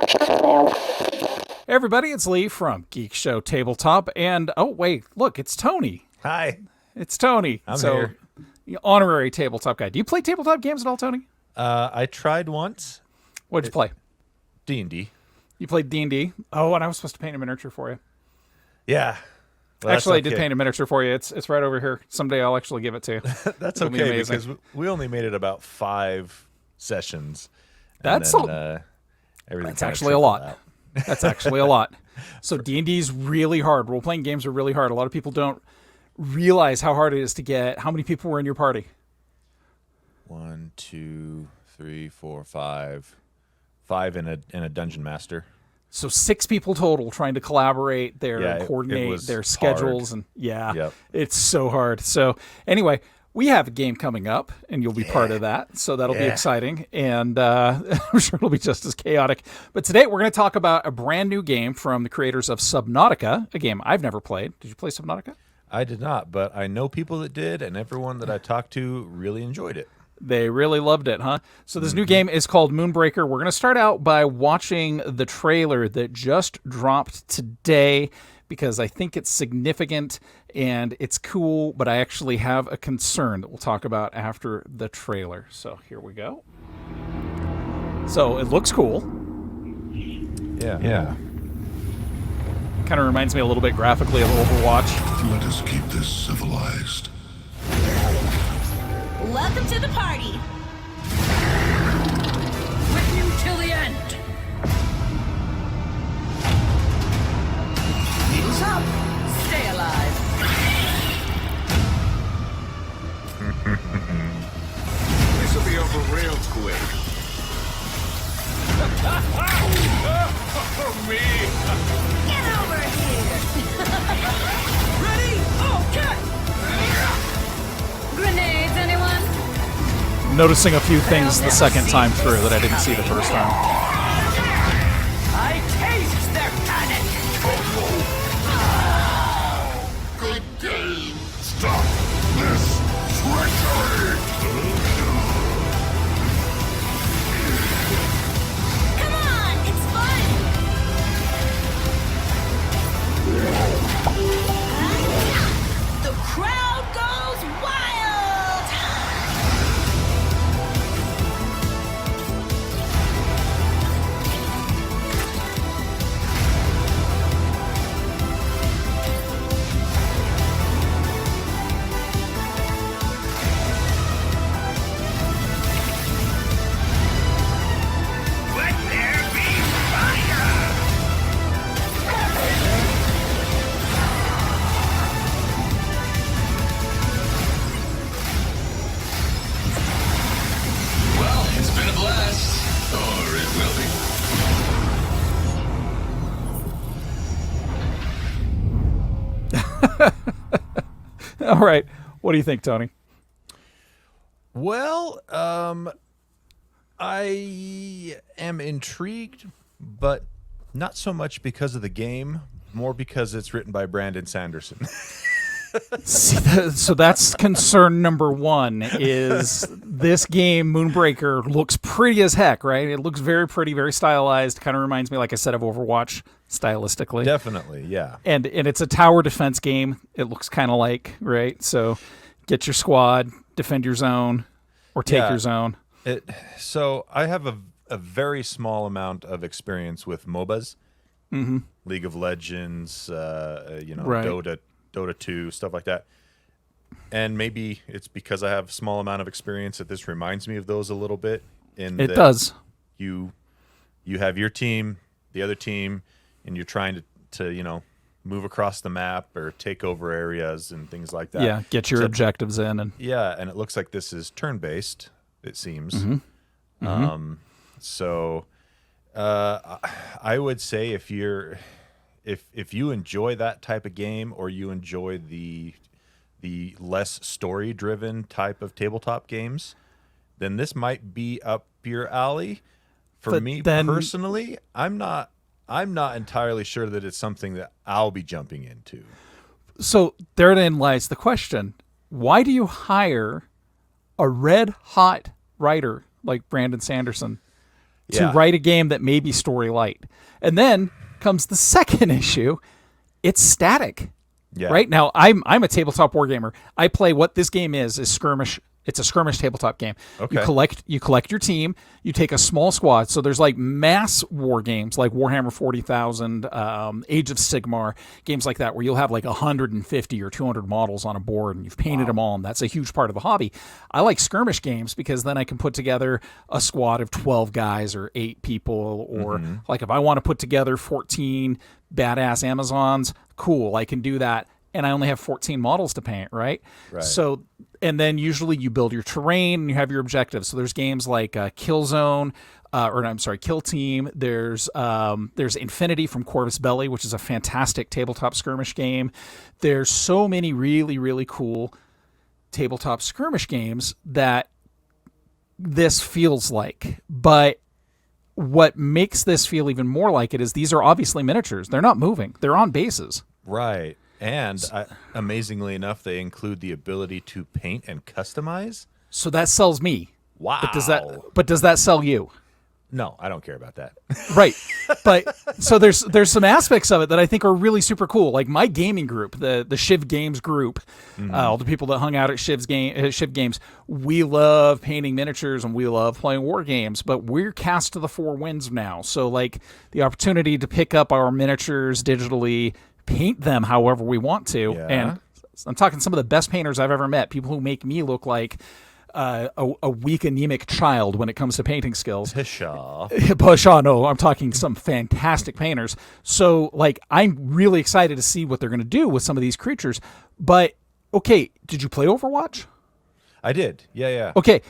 Hey everybody, it's Leigh from Geekshow Tabletop, and oh wait, look, it's Tony. Hi. It's Tony. I'm here. Honorary tabletop guy. Do you play tabletop games at all, Tony? I tried once. What'd you play? D&D. You played D&D? Oh, and I was supposed to paint a miniature for you. Yeah. Well, actually, I did paint a miniature for you. It's right over here. Someday I'll actually give it to you. That's okay, because we only made it about 5 sessions. That's actually a lot. That's actually a lot. So D&D is really hard. Role-playing games are really hard. A lot of people don't realize how hard it is to get. How many people were in your party? 1, 2, 3, 4, 5. 5 in a dungeon master. So 6 people total trying to collaborate, coordinate their schedules, hard. And it's so hard. So anyway, we have a game coming up, and you'll be part of that, so that'll be exciting, and I'm sure it'll be just as chaotic. But today we're going to talk about a brand new game from the creators of Subnautica, a game I've never played. Did you play Subnautica? I did not, but I know people that did, and everyone that I talked to really enjoyed it. They really loved it, huh? So this new game is called Moonbreaker. We're going to start out by watching the trailer that just dropped today, because I think it's significant and it's cool, but I actually have a concern that we'll talk about after the trailer. So here we go. So it looks cool. Yeah. Kind of reminds me a little bit graphically of Overwatch. Let us keep this civilized. Welcome to the party. With you till the end. Heels up. Stay alive. This will be over real quick. Me. Get over here. Ready? Okay. Grenades, anyone? Noticing a few things the second time through that I didn't see the first time. I taste their panic. Good game. Stop this treachery. Come on, it's fun. The crowd goes wild. Let there be fire. Well, it's been a blast. Or it will be. All right. What do you think, Tony? Well, I am intrigued, but not so much because of the game, more because it's written by Brandon Sanderson. So that's concern number one, is this game, Moonbreaker, looks pretty as heck, right? It looks very pretty, very stylized. Kind of reminds me, like I said, of Overwatch stylistically. Definitely, yeah. And it's a tower defense game, it looks kind of like, right? So get your squad, defend your zone, or take your zone. So I have a very small amount of experience with MOBAs, League of Legends, Right. Dota 2, stuff like that. And maybe it's because I have a small amount of experience that this reminds me of those a little bit. It does. You have your team, the other team, and you're trying to move across the map or take over areas and things like that. Yeah, get your objectives in. And and it looks like this is turn-based, it seems. So I would say if you enjoy that type of game, or you enjoy the less story-driven type of tabletop games, then this might be up your alley. For me personally, I'm not entirely sure that it's something that I'll be jumping into. So therein lies the question: why do you hire a red-hot writer like Brandon Sanderson to write a game that may be story light. And then comes the second issue. It's static. Yeah. Right now, I'm a tabletop wargamer. I play what this game is skirmish. It's a skirmish tabletop game. Okay. You collect your team. You take a small squad. So there's like mass war games like Warhammer 40,000, Age of Sigmar, games like that where you'll have like 150 or 200 models on a board and you've painted them all, and that's a huge part of the hobby. I like skirmish games because then I can put together a squad of 12 guys or 8 people, or like if I want to put together 14 badass Amazons, cool, I can do that. And I only have 14 models to paint, right? So, and then usually you build your terrain and you have your objectives. So there's games like Kill Team. There's Infinity from Corvus Belli, which is a fantastic tabletop skirmish game. There's so many really, really cool tabletop skirmish games that this feels like. But what makes this feel even more like it is these are obviously miniatures. They're not moving. They're on bases. Right. And amazingly enough, they include the ability to paint and customize. So that sells me. Wow. But does that sell you? No, I don't care about that. Right. But so there's some aspects of it that I think are really super cool. Like my gaming group, the Shiv Games group, all the people that hung out at Shiv Games, we love painting miniatures and we love playing war games, but we're cast to the four winds now. So like the opportunity to pick up our miniatures digitally, paint them however we want to. Yeah. And I'm talking some of the best painters I've ever met, people who make me look like a weak, anemic child when it comes to painting skills. Pshaw, no, I'm talking some fantastic painters. So, like, I'm really excited to see what they're going to do with some of these creatures. But, okay, did you play Overwatch? I did. Yeah. Okay,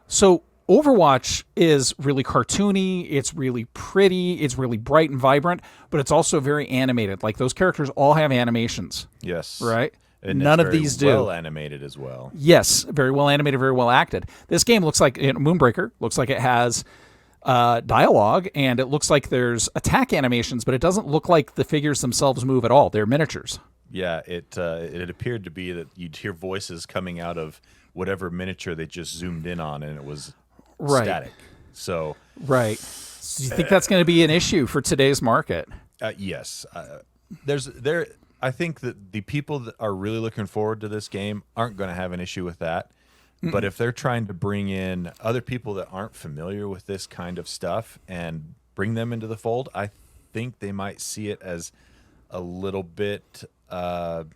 so Overwatch is really cartoony, it's really pretty, it's really bright and vibrant, but it's also very animated. Like, those characters all have animations. Yes. Right? And none of these do. Well animated as well. Yes, very well animated, very well acted. This game looks like Moonbreaker. Looks like it has dialogue, and it looks like there's attack animations, but it doesn't look like the figures themselves move at all. They're miniatures. Yeah, it appeared to be that you'd hear voices coming out of whatever miniature they just zoomed in on, and it was static. So right. So do you think that's going to be an issue for today's market? Yes. I think that the people that are really looking forward to this game aren't going to have an issue with that. But if they're trying to bring in other people that aren't familiar with this kind of stuff and bring them into the fold, I think they might see it as a little bit underwhelming.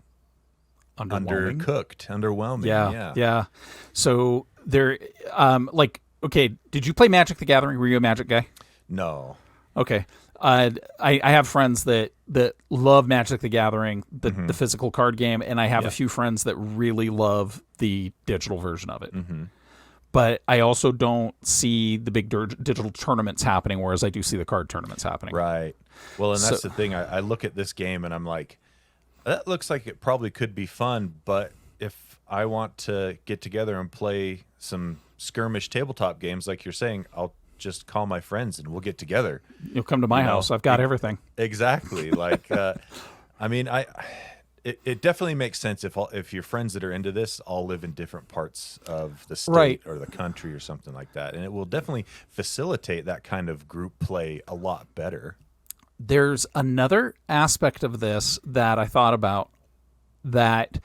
Yeah. So they're okay, did you play Magic the Gathering? Were you a Magic guy? No. Okay. I have friends that love Magic the Gathering, the physical card game, and I have a few friends that really love the digital version of it. But I also don't see the big digital tournaments happening, whereas I do see the card tournaments happening. Right. Well, and that's the thing. I look at this game and I'm like, that looks like it probably could be fun, but if I want to get together and play some skirmish tabletop games like you're saying, I'll just call my friends and we'll get together. You'll come to my house. I've got everything. Exactly. Like, I mean, it definitely makes sense if your friends that are into this all live in different parts of the state or the country or something like that. And it will definitely facilitate that kind of group play a lot better. There's another aspect of this that I thought about that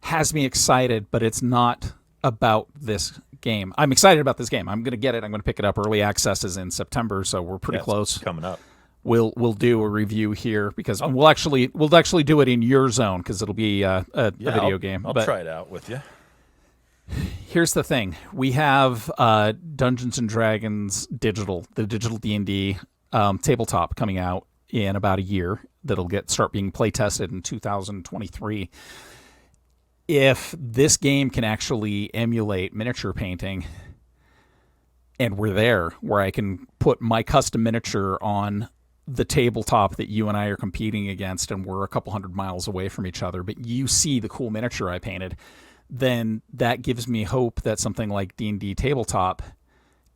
has me excited, but it's not about this game. I'm excited about this game. I'm going to get it. I'm going to pick it up. Early access is in September, so we're pretty close. It's coming up. We'll do a review here because we'll actually do it in your zone because it'll be a video game. I'll try it out with you. Here's the thing: we have Dungeons and Dragons the digital D&D tabletop coming out in about a year. That'll start being play tested in 2023. If this game can actually emulate miniature painting, and we're there where I can put my custom miniature on the tabletop that you and I are competing against, and we're a couple hundred miles away from each other, but you see the cool miniature I painted, then that gives me hope that something like D&D Tabletop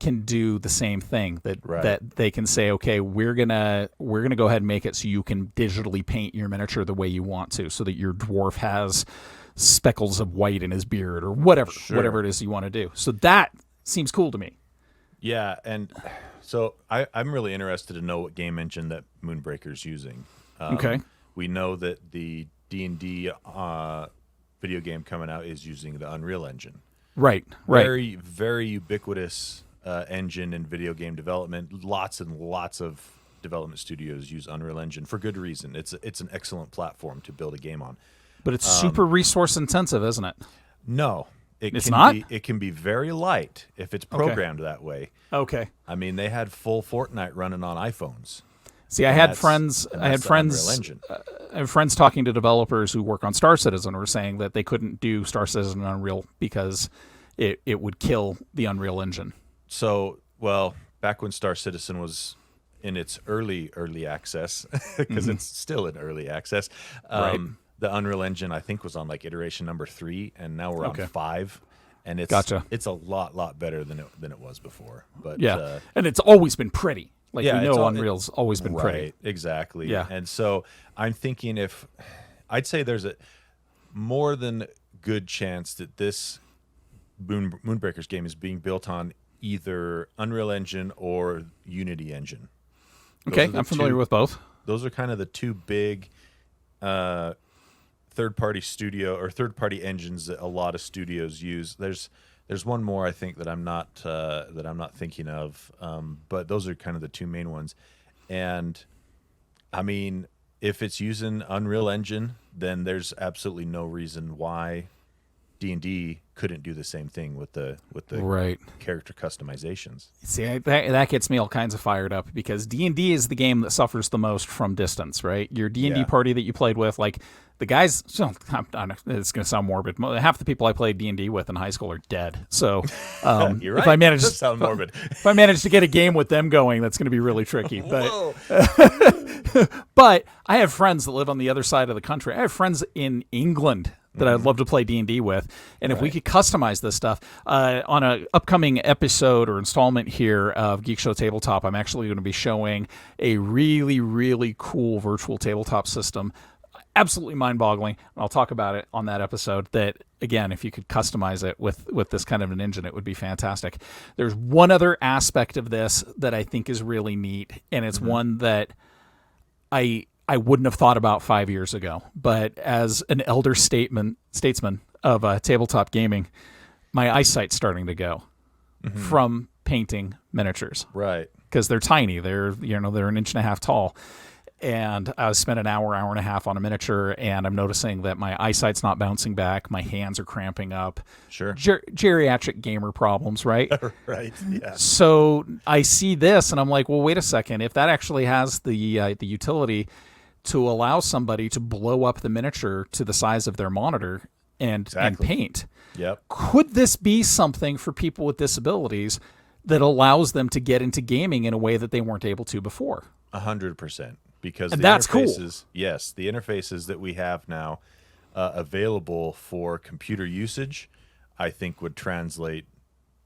can do the same thing, that they can say, okay, we're gonna go ahead and make it so you can digitally paint your miniature the way you want to, so that your dwarf has speckles of white in his beard or whatever it is you want to do. So that seems cool to me. Yeah, and So I'm really interested to know what game engine that Moonbreaker's using. Okay. We know that the D&D video game coming out is using the Unreal Engine. Right. Very, very ubiquitous engine in video game development. Lots and lots of development studios use Unreal Engine for good reason. It's an excellent platform to build a game on. But it's super resource intensive, isn't it? No. It's not? It can be very light if it's programmed that way. Okay. I mean, they had full Fortnite running on iPhones. See, I had friends talking to developers who work on Star Citizen who were saying that they couldn't do Star Citizen in Unreal because it would kill the Unreal Engine. So, well, back when Star Citizen was in its early access, because it's still in early access, the Unreal Engine, I think, was on like iteration number 3, and now we're on 5. And it's a lot better than it was before. But and it's always been pretty. Like, Unreal's always been pretty. Right, exactly. Yeah. And so I'm thinking I'd say there's a more than good chance that this Moonbreaker's game is being built on either Unreal Engine or Unity Engine. Okay, I'm familiar with both. Those are kind of the two big third-party studio or third-party engines that a lot of studios use. There's one more I think that I'm not thinking of, but those are kind of the two main ones. And I mean, if it's using Unreal Engine, then there's absolutely no reason why D&D couldn't do the same thing with the character customizations. See, that gets me all kinds of fired up because D&D is the game that suffers the most from distance, right? Your D&D party that you played with, like the guys, so, it's going to sound morbid. Half the people I played D&D with in high school are dead. So you're right. If I manage to sound morbid, if I manage to get a game with them going, that's going to be really tricky. But but I have friends that live on the other side of the country. I have friends in England that I'd love to play D&D with. And if we could customize this stuff, on an upcoming episode or installment here of Geekshow Tabletop, I'm actually going to be showing a really, really cool virtual tabletop system. Absolutely mind-boggling. I'll talk about it on that episode. That, again, if you could customize it with this kind of an engine, it would be fantastic. There's one other aspect of this that I think is really neat, and it's one that I wouldn't have thought about 5 years ago. But as an elder statesman of tabletop gaming, my eyesight's starting to go from painting miniatures. Right. Because they're tiny. They're an inch and a half tall. And I spent an hour and a half on a miniature, and I'm noticing that my eyesight's not bouncing back. My hands are cramping up. Sure. Geriatric gamer problems, right? Right, yeah. So I see this, and I'm like, well, wait a second. If that actually has the utility to allow somebody to blow up the miniature to the size of their monitor and paint, could this be something for people with disabilities that allows them to get into gaming in a way that they weren't able to before? 100%. Because and the that's interfaces, cool. Yes, the interfaces that we have now available for computer usage, I think would translate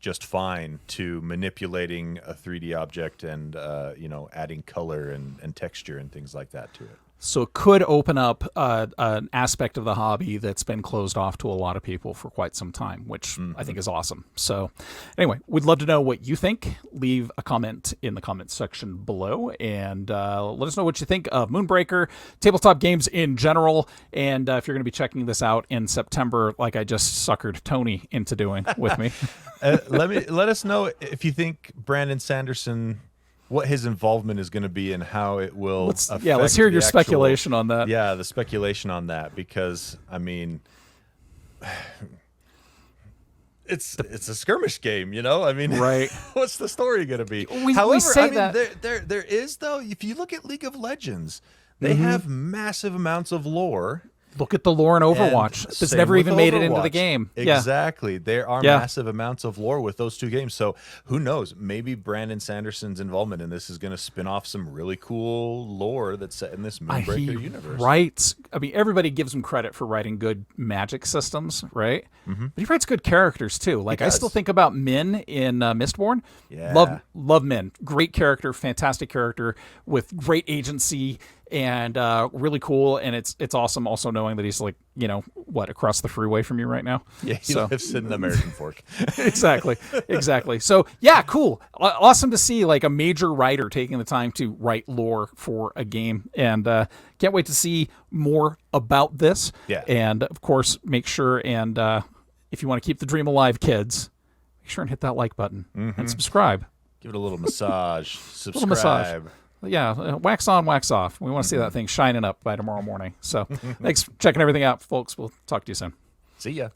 just fine to manipulating a 3D object and adding color and texture and things like that to it. So it could open up an aspect of the hobby that's been closed off to a lot of people for quite some time, which I think is awesome. So anyway, we'd love to know what you think. Leave a comment in the comments section below and let us know what you think of Moonbreaker, tabletop games in general. And if you're going to be checking this out in September, like I just suckered Tony into doing with me. Let us know if you think Brandon Sanderson, what his involvement is going to be and how it will affect. Yeah, let's hear your speculation on that. Yeah, the speculation on that, because I mean, it's a skirmish game, I mean, right? What's the story going to be? However, we say that there is, though. If you look at League of Legends, they have massive amounts of lore. Look at the lore in Overwatch. It's never even made it into the game. Exactly. There are massive amounts of lore with those two games. So who knows? Maybe Brandon Sanderson's involvement in this is going to spin off some really cool lore that's set in this Moonbreaker universe. Right. I mean, everybody gives him credit for writing good magic systems, right? But he writes good characters, too. Like, I still think about Min in Mistborn. Yeah. Love Min. Great character, fantastic character with great agency and really cool. And it's awesome also knowing that he's like, across the freeway from you right now. Yeah, he lives in the American Fork. Exactly. So yeah, cool. Awesome to see like a major writer taking the time to write lore for a game, and can't wait to see more about this. Yeah. And of course, make sure and if you want to keep the dream alive, kids, make sure and hit that like button and subscribe. Give it a little massage. Subscribe. Little massage. Yeah, wax on, wax off. We want to see that thing shining up by tomorrow morning. So thanks for checking everything out, folks. We'll talk to you soon. See ya.